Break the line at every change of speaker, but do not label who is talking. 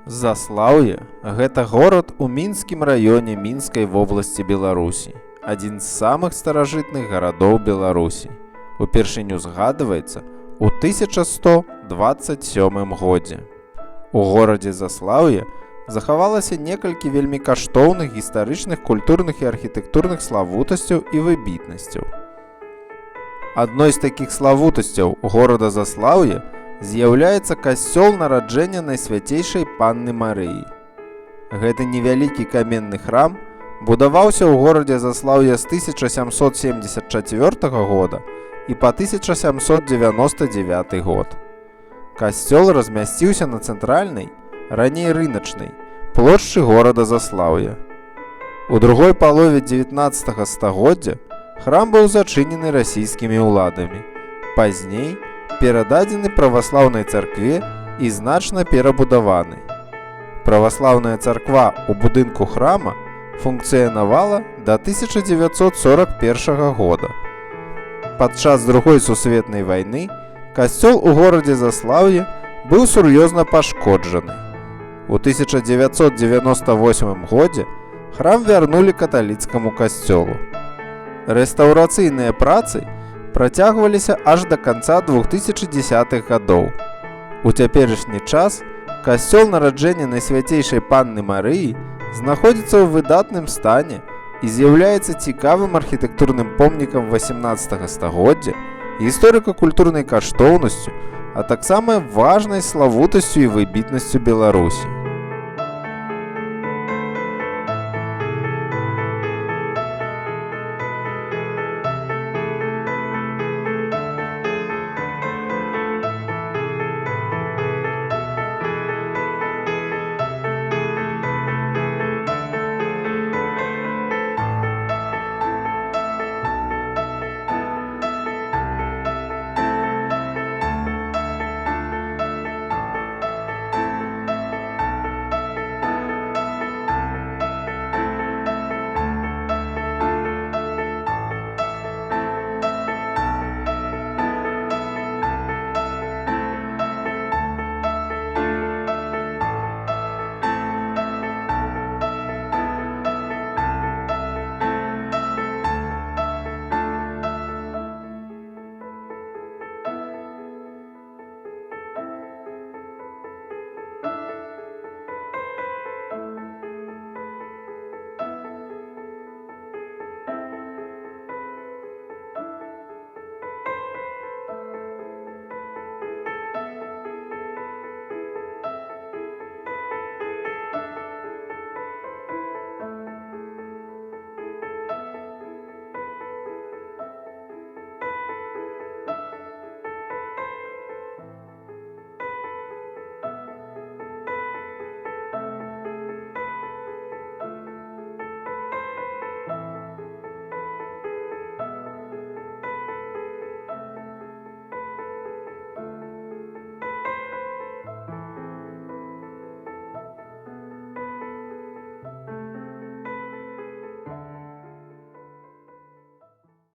Заслаўе – гэта горад у Мінскім раёне Мінскай вобласці Беларусі, адзін з самых старажытных гарадоў Беларусі. Упершыню згадваецца ў 1127 годзе. У горадзе Заслаўе захавалася некалькі вельмі каштоўных гістарычных, культурных і архітэктурных славутасцяў і выбітнасцяў. Адной з такіх славутасцяў горада Заслаўе з'яўляецца касцёл нараджэння Найсвяцейшай Панны Марыі. Гэты невялікі каменны храм будаваўся ў горадзе Заслаўе з 1774 года і па 1799 год. Касцёл размясціўся на цэнтральнай, раней рыначнай, плошчы горада Заслаўя. У другой палове 19 стагоддзя храм быў зачынены расійскімі ўладамі. Пазней перададзены праваслаўнай царкве і значна перабудаваны. Праваслаўная царква ў будынку храма функцыянавала да 1941 года. Падчас Другой сусветнай вайны касцёл у горадзе Заслаўе быў сур'ёзна пашкоджаны. У 1998 годзе храм вярнулі каталіцкаму касцёлу. Рэстаўрацыйныя працы працягваліся аж да канца 2010-х гадоў. У цяперашні час касцёл нараджэння Найсвяцейшай Панны Марыі знаходзіцца ў выдатным стане і з'яўляецца цікавым архітэктурным помнікам 18 стагоддзя, гісторыка-культурнай каштоўнасцю, а таксама важнай славутасцю і выбітнасцю Беларусі.